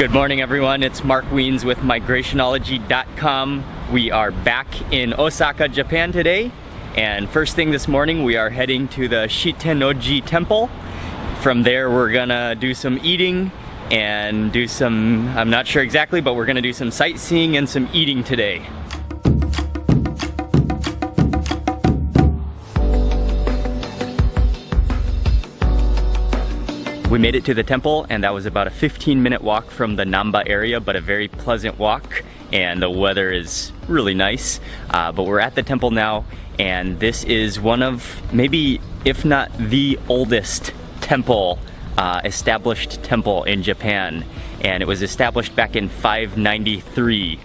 Good morning everyone, it's Mark Wiens with migrationology.com. We are back in Osaka, Japan today, and first thing this morning we are heading to the Shitennoji Temple. From there we're gonna do some eating and do some, I'm not sure exactly, but we're gonna do some sightseeing and some eating today. We made it to the temple, and that was about a 15-minute walk from the Namba area, but a very pleasant walk, and the weather is really nice. But we're at the temple now, and this is one of, maybe if not the oldest temple, established temple in Japan. And it was established back in 593,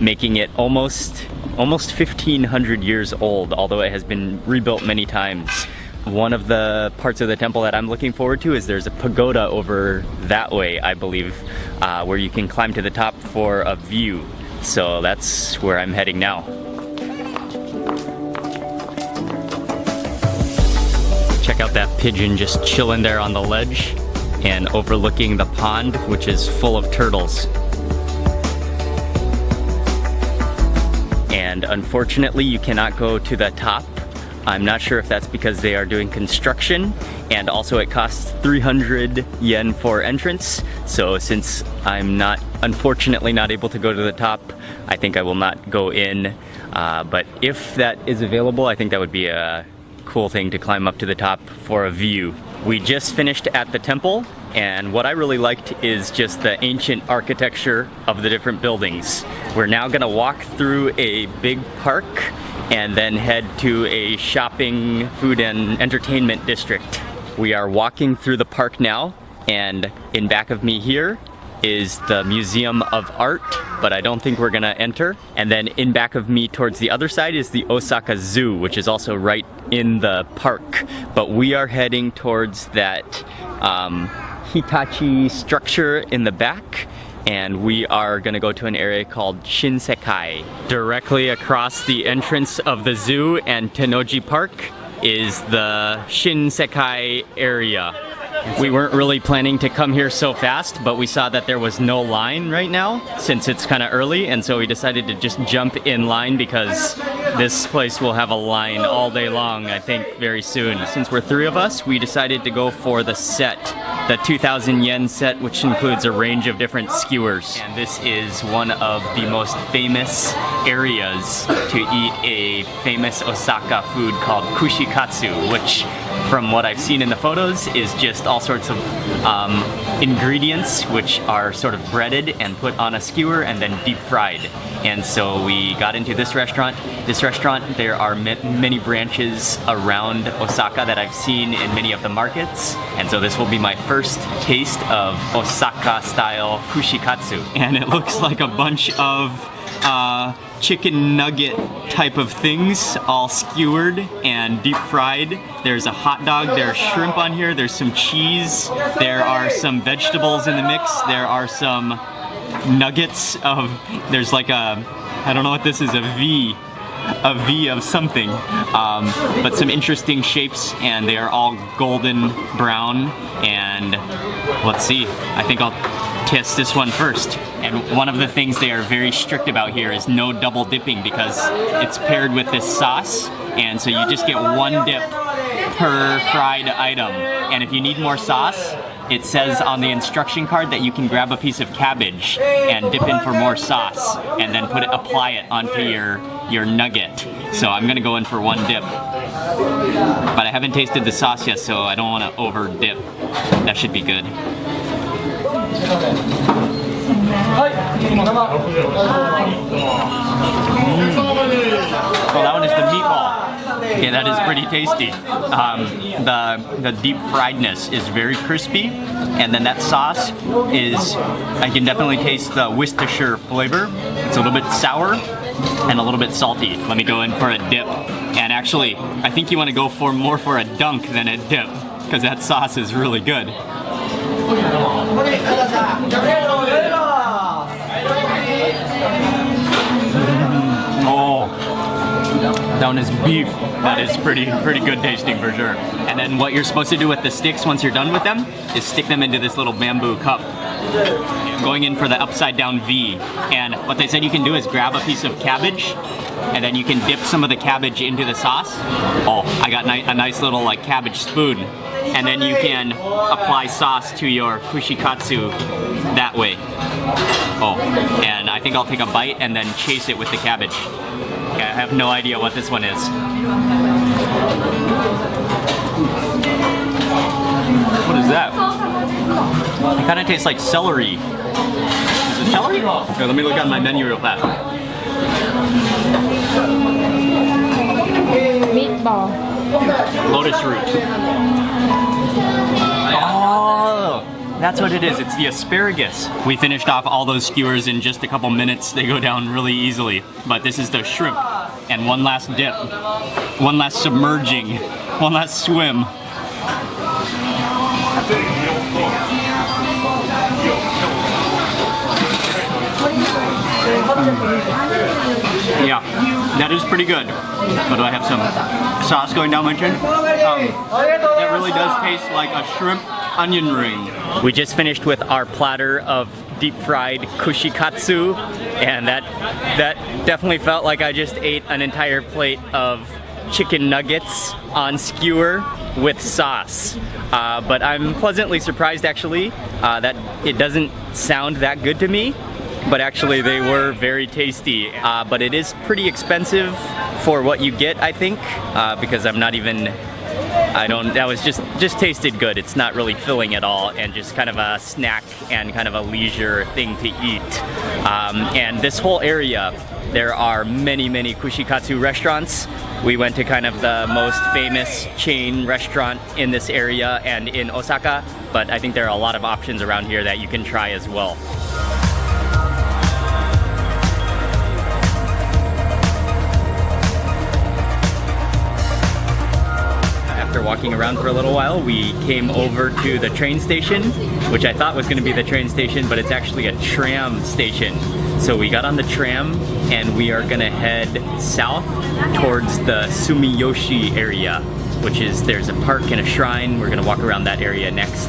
making it almost 1,500 years old, although it has been rebuilt many times. One of the parts of the temple that I'm looking forward to is there's a pagoda over that way, I believe, where you can climb to the top for a view. So that's where I'm heading now. Check out that pigeon just chilling there on the ledge and overlooking the pond, which is full of turtles. And unfortunately, you cannot go to the top. I'm not sure if that's because they are doing construction, and also it costs 300 yen for entrance. So since I'm unfortunately not able to go to the top, I think I will not go in. But if that is available, I think that would be a cool thing to climb up to the top for a view. We just finished at the temple, and what I really liked is just the ancient architecture of the different buildings. We're now gonna walk through a big park and then head to a shopping, food and entertainment district. We are walking through the park now, and in back of me here is the Museum of Art, but I don't think we're gonna enter. And then in back of me towards the other side is the Osaka Zoo, which is also right in the park. But we are heading towards that Hitachi structure in the back, and we are gonna go to an area called Shinsekai. Directly across the entrance of the zoo and Tennoji Park is the Shinsekai area. We weren't really planning to come here so fast, but we saw that there was no line right now since it's kind of early, and so we decided to just jump in line because this place will have a line all day long, I think, very soon. Since we're three of us, we decided to go for the set, the 2,000 yen set, which includes a range of different skewers. And this is one of the most famous areas to eat a famous Osaka food called kushikatsu, which from what I've seen in the photos is just all sorts of ingredients which are sort of breaded and put on a skewer and then deep fried. And so we got into this restaurant. This restaurant, there are many branches around Osaka that I've seen in many of the markets. And so this will be my first taste of Osaka style kushikatsu. And it looks like a bunch of chicken nugget type of things, all skewered and deep fried. There's a hot dog, there's shrimp on here, there's some cheese, there are some vegetables in the mix, there are some nuggets of, there's like a, I don't know what this is, a V of something, but some interesting shapes, and they are all golden brown. And let's see, I think I'll test this one first. And one of the things they are very strict about here is no double dipping, because it's paired with this sauce, and so you just get one dip per fried item. And if you need more sauce, it says on the instruction card that you can grab a piece of cabbage and dip in for more sauce, and then apply it onto your nugget. So I'm gonna go in for one dip. But I haven't tasted the sauce yet, so I don't wanna over dip. That should be good. Oh, that one is the meatball. Okay, that is pretty tasty. The deep friedness is very crispy, and then that sauce is, I can definitely taste the Worcestershire flavor. It's a little bit sour and a little bit salty. Let me go in for a dip. And actually, I think you want to go more for a dunk than a dip, because that sauce is really good. Oh, that one is beef. That is pretty good tasting for sure. And then what you're supposed to do with the sticks once you're done with them is stick them into this little bamboo cup. Going in for the upside down V, and what they said you can do is grab a piece of cabbage and then you can dip some of the cabbage into the sauce. Oh, I got a nice little like cabbage spoon, and then you can apply sauce to your kushikatsu that way. Oh, and I think I'll take a bite and then chase it with the cabbage. Okay, I have no idea what this one is. What is that? It kind of tastes like celery. Is it celery? Okay, let me look on my menu real fast. Meatball. Lotus root. Oh, that's what it is. It's the asparagus. We finished off all those skewers in just a couple minutes. They go down really easily. But this is the shrimp. And one last dip. One last submerging. One last swim. Yeah, that is pretty good. But do I have some sauce going down my chin? That really does taste like a shrimp onion ring. We just finished with our platter of deep fried kushikatsu, and that definitely felt like I just ate an entire plate of chicken nuggets on skewer with sauce. But I'm pleasantly surprised actually that it doesn't sound that good to me. But actually they were very tasty. But it is pretty expensive for what you get, I think, because I'm not even, that was just tasted good. It's not really filling at all, and just kind of a snack and kind of a leisure thing to eat. And this whole area, there are many kushikatsu restaurants. We went to kind of the most famous chain restaurant in this area and in Osaka, but I think there are a lot of options around here that you can try as well. After walking around for a little while, we came over to the train station, which I thought was going to be the train station, but it's actually a tram station. So we got on the tram and we are going to head south towards the Sumiyoshi area, which is, there's a park and a shrine. We're going to walk around that area next.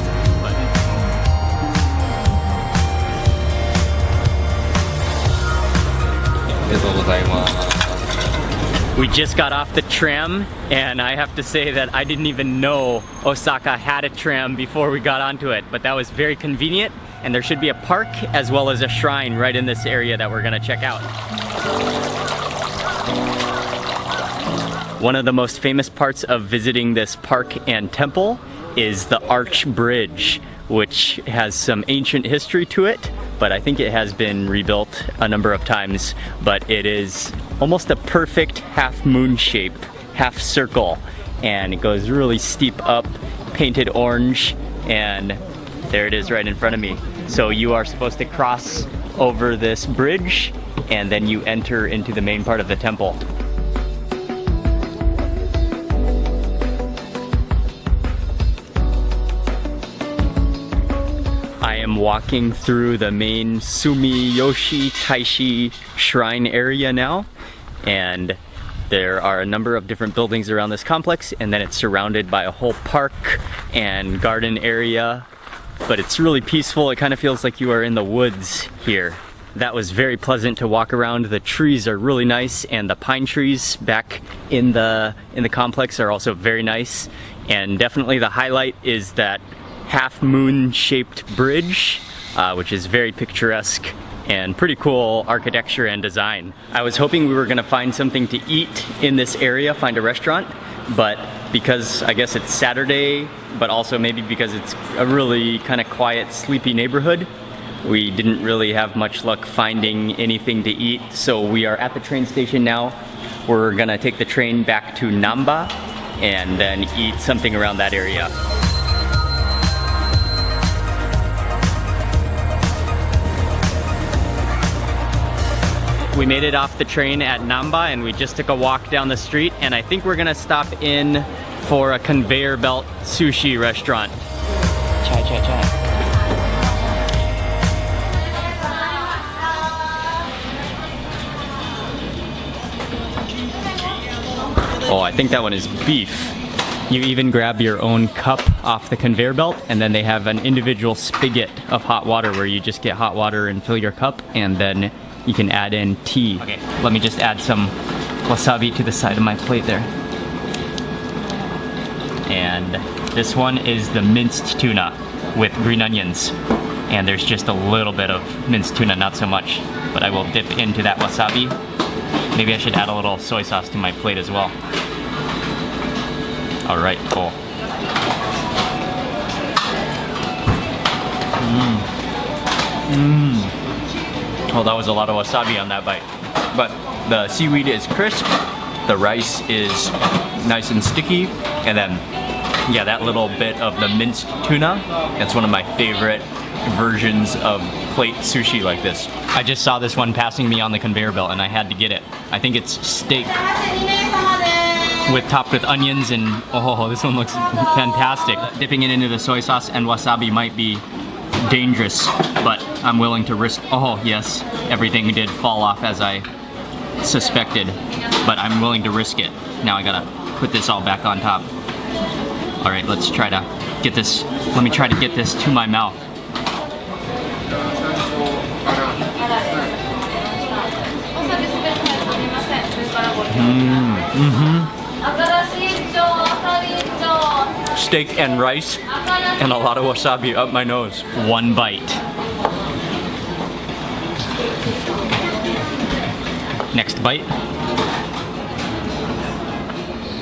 We just got off the tram, and I have to say that I didn't even know Osaka had a tram before we got onto it, but that was very convenient, and there should be a park as well as a shrine right in this area that we're gonna check out. One of the most famous parts of visiting this park and temple is the Arch Bridge, which has some ancient history to it, but I think it has been rebuilt a number of times. But it is almost a perfect half moon shape, half circle, and it goes really steep up, painted orange, and there it is right in front of me. So you are supposed to cross over this bridge and then you enter into the main part of the temple. I am walking through the main Sumiyoshi Taishi shrine area now, and there are a number of different buildings around this complex, and then it's surrounded by a whole park and garden area, but it's really peaceful. It kind of feels like you are in the woods here. That was very pleasant to walk around. The trees are really nice, and the pine trees back in the complex are also very nice. And definitely the highlight is that half moon shaped bridge, which is very picturesque and pretty cool architecture and design. I was hoping we were gonna find something to eat in this area, find a restaurant, but because I guess it's Saturday, but also maybe because it's a really kind of quiet, sleepy neighborhood, we didn't really have much luck finding anything to eat. So we are at the train station now. We're gonna take the train back to Namba and then eat something around that area. We made it off the train at Namba and we just took a walk down the street, and I think we're gonna stop in for a conveyor belt sushi restaurant. Chai, chai, chai. Oh, I think that one is beef. You even grab your own cup off the conveyor belt, and then they have an individual spigot of hot water where you just get hot water and fill your cup, and then you can add in tea. Okay, let me just add some wasabi to the side of my plate there. And this one is the minced tuna with green onions. And there's just a little bit of minced tuna, not so much, but I will dip into that wasabi. Maybe I should add a little soy sauce to my plate as well. All right, cool. Oh, that was a lot of wasabi on that bite. But the seaweed is crisp, the rice is nice and sticky, and then, yeah, that little bit of the minced tuna, that's one of my favorite versions of plate sushi like this. I just saw this one passing me on the conveyor belt and I had to get it. I think it's steak topped with onions, and oh, this one looks fantastic. Dipping it into the soy sauce and wasabi might be dangerous, but I'm willing to risk. Oh yes, everything did fall off as I suspected, but I'm willing to risk it. Now I gotta put this all back on top. All right, let's try to get this. Let me try to get this to my mouth. Steak and rice and a lot of wasabi up my nose. One bite. Next bite.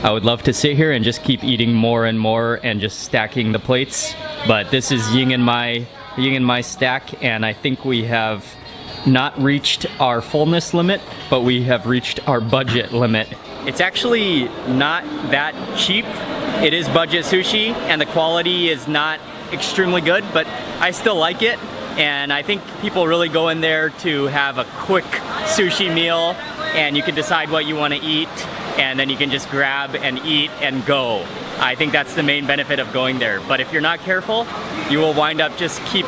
I would love to sit here and just keep eating more and more and just stacking the plates, but this is Ying and my stack, and I think we have not reached our fullness limit, but we have reached our budget limit. It's actually not that cheap. It is budget sushi, and the quality is not extremely good, but I still like it. And I think people really go in there to have a quick sushi meal, and you can decide what you want to eat, and then you can just grab and eat and go. I think that's the main benefit of going there. But if you're not careful, you will wind up just keep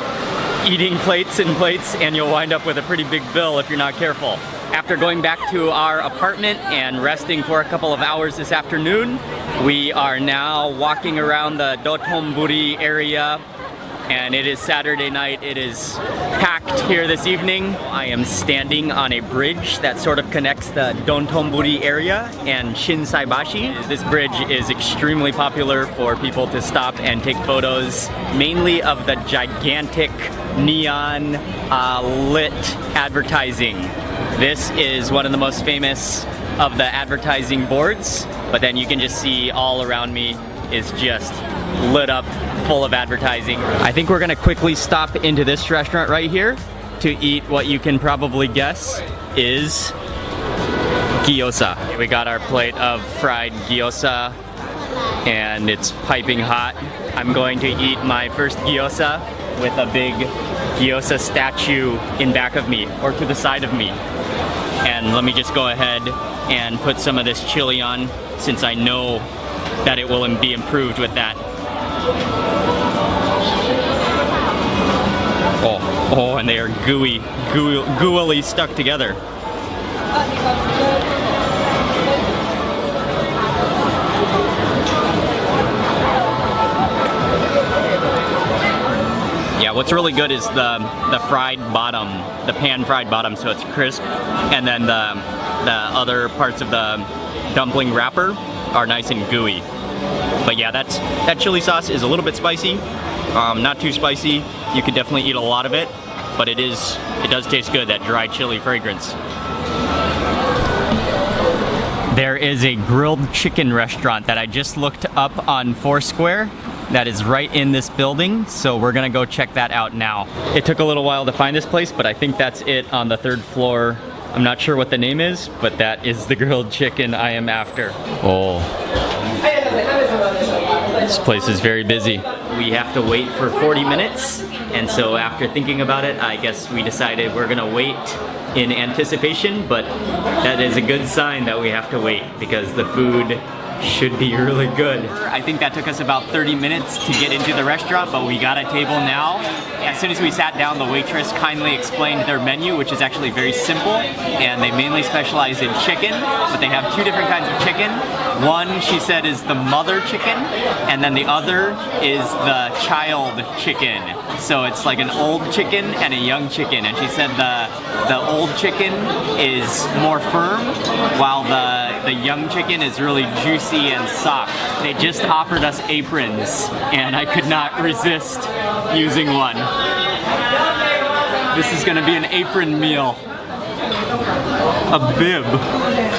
eating plates and plates, and you'll wind up with a pretty big bill if you're not careful. After going back to our apartment and resting for a couple of hours this afternoon, we are now walking around the Dotonbori area, and it is Saturday night. It is packed here this evening. I am standing on a bridge that sort of connects the Dotonbori area and Shinsaibashi. This bridge is extremely popular for people to stop and take photos, mainly of the gigantic neon lit advertising. This is one of the most famous of the advertising boards, but then you can just see all around me is just lit up, full of advertising. I think we're gonna quickly stop into this restaurant right here to eat what you can probably guess is gyoza. We got our plate of fried gyoza and it's piping hot. I'm going to eat my first gyoza with a big gyoza statue in back of me, or to the side of me. And let me just go ahead and put some of this chili on, since I know that it will be improved with that. Oh, and they are gooily stuck together. Yeah, what's really good is the fried bottom, the pan fried bottom, so it's crisp, and then the other parts of the dumpling wrapper are nice and gooey. But yeah, that chili sauce is a little bit spicy, not too spicy. You could definitely eat a lot of it, but it does taste good, that dry chili fragrance. There is a grilled chicken restaurant that I just looked up on Foursquare that is right in this building, so we're gonna go check that out now. It took a little while to find this place, but I think that's it on the 3rd floor. I'm not sure what the name is, but that is the grilled chicken I am after. Oh. This place is very busy. We have to wait for 40 minutes, and so after thinking about it, I guess we decided we're gonna wait in anticipation, but that is a good sign that we have to wait, because the food Should be really good. I think that took us about 30 minutes to get into the restaurant, but we got a table now. As soon as we sat down, the waitress kindly explained their menu, which is actually very simple, and they mainly specialize in chicken, but they have two different kinds of chicken. One, she said, is the mother chicken, and then the other is the child chicken. So it's like an old chicken and a young chicken, and she said the old chicken is more firm, while the young chicken is really juicy and soft. They just offered us aprons, and I could not resist using one. This is gonna be an apron meal. A bib.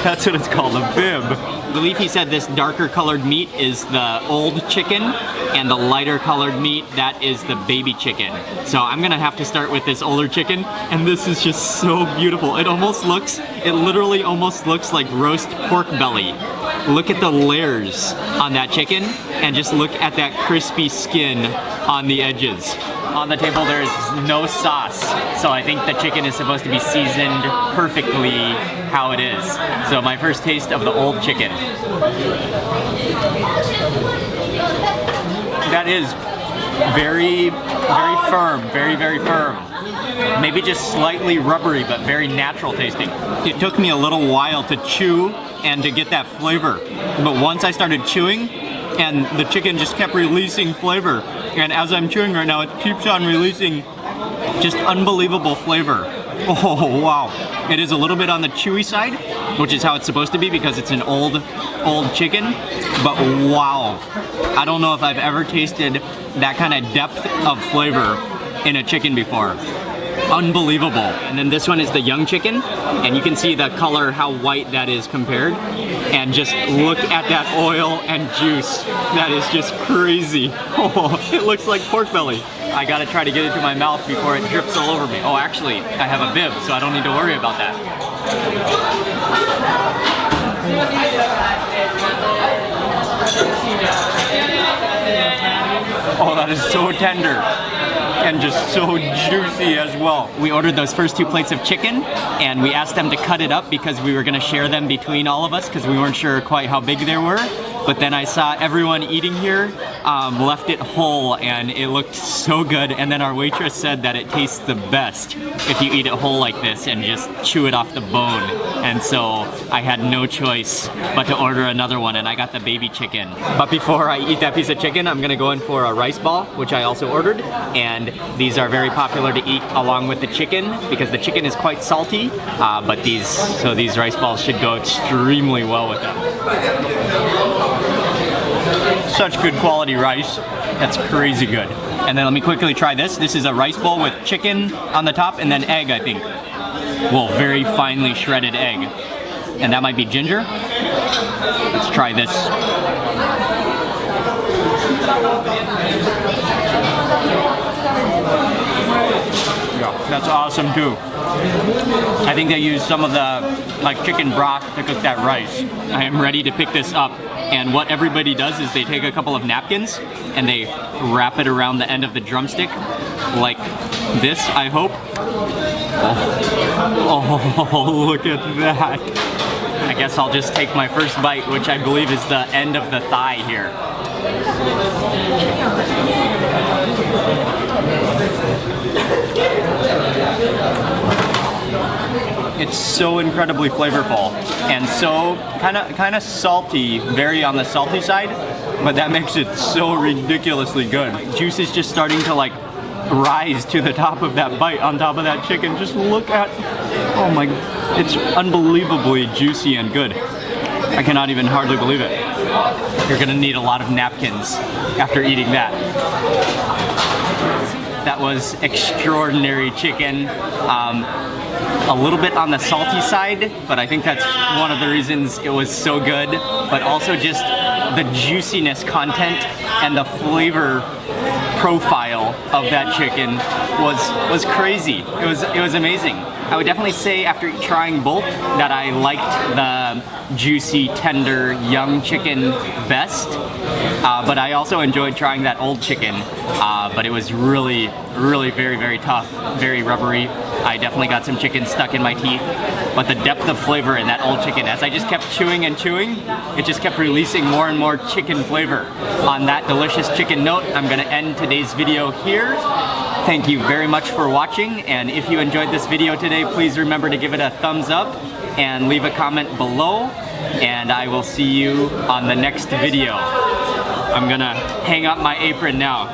That's what it's called, a bib. I believe he said this darker colored meat is the old chicken, and the lighter colored meat, that is the baby chicken. So I'm gonna have to start with this older chicken, and this is just so beautiful. It literally almost looks like roast pork belly. Look at the layers on that chicken, and just look at that crispy skin on the edges. On the table there is no sauce, so I think the chicken is supposed to be seasoned perfectly how it is. So my first taste of the old chicken. That is very, very firm, very firm. Maybe just slightly rubbery, but very natural tasting. It took me a little while to chew and to get that flavor, but once I started chewing, and the chicken just kept releasing flavor. And as I'm chewing right now, it keeps on releasing just unbelievable flavor. Oh, wow. It is a little bit on the chewy side, which is how it's supposed to be because it's an old chicken, but wow. I don't know if I've ever tasted that kind of depth of flavor in a chicken before. Unbelievable. And then this one is the young chicken, and you can see the color, how white that is compared. And just look at that oil and juice. That is just crazy. Oh, it looks like pork belly. I gotta try to get it to my mouth before it drips all over me. Oh, actually, I have a bib, so I don't need to worry about that. Oh, that is so tender. And just so juicy as well. We ordered those first two plates of chicken, and we asked them to cut it up because we were gonna share them between all of us because we weren't sure quite how big they were. But then I saw everyone eating here left it whole, and it looked so good. And then our waitress said that it tastes the best if you eat it whole like this and just chew it off the bone. And so I had no choice but to order another one, and I got the baby chicken. But before I eat that piece of chicken, I'm gonna go in for a rice ball, which I also ordered. And these are very popular to eat along with the chicken because the chicken is quite salty, but these rice balls should go extremely well with them. Such good quality rice. That's crazy good. And then let me quickly try this. This is a rice bowl with chicken on the top and then egg, I think. Well, very finely shredded egg. And that might be ginger. Let's try this. Yeah, that's awesome too. I think they use some of the chicken broth to cook that rice. I am ready to pick this up. And what everybody does is they take a couple of napkins and they wrap it around the end of the drumstick like this, I hope. Oh, look at that. I guess I'll just take my first bite, which I believe is the end of the thigh here. It's so incredibly flavorful and so kind of salty, very on the salty side, but that makes it so ridiculously good. Juice is just starting to rise to the top of that bite on top of that chicken. Just look at, oh my, it's unbelievably juicy and good. I cannot even hardly believe it. You're gonna need a lot of napkins after eating that. That was extraordinary chicken. A little bit on the salty side, but I think that's one of the reasons it was so good, but also just the juiciness content and the flavor profile of that chicken was crazy. It was amazing. I would definitely say after trying both that I liked the juicy, tender, young chicken best. But I also enjoyed trying that old chicken. But it was really very tough, very rubbery. I definitely got some chicken stuck in my teeth. But the depth of flavor in that old chicken, as I just kept chewing and chewing, it just kept releasing more and more chicken flavor. On that delicious chicken note, I'm gonna end today's video here. Thank you very much for watching, and if you enjoyed this video today, please remember to give it a thumbs up and leave a comment below, and I will see you on the next video. I'm gonna hang up my apron now.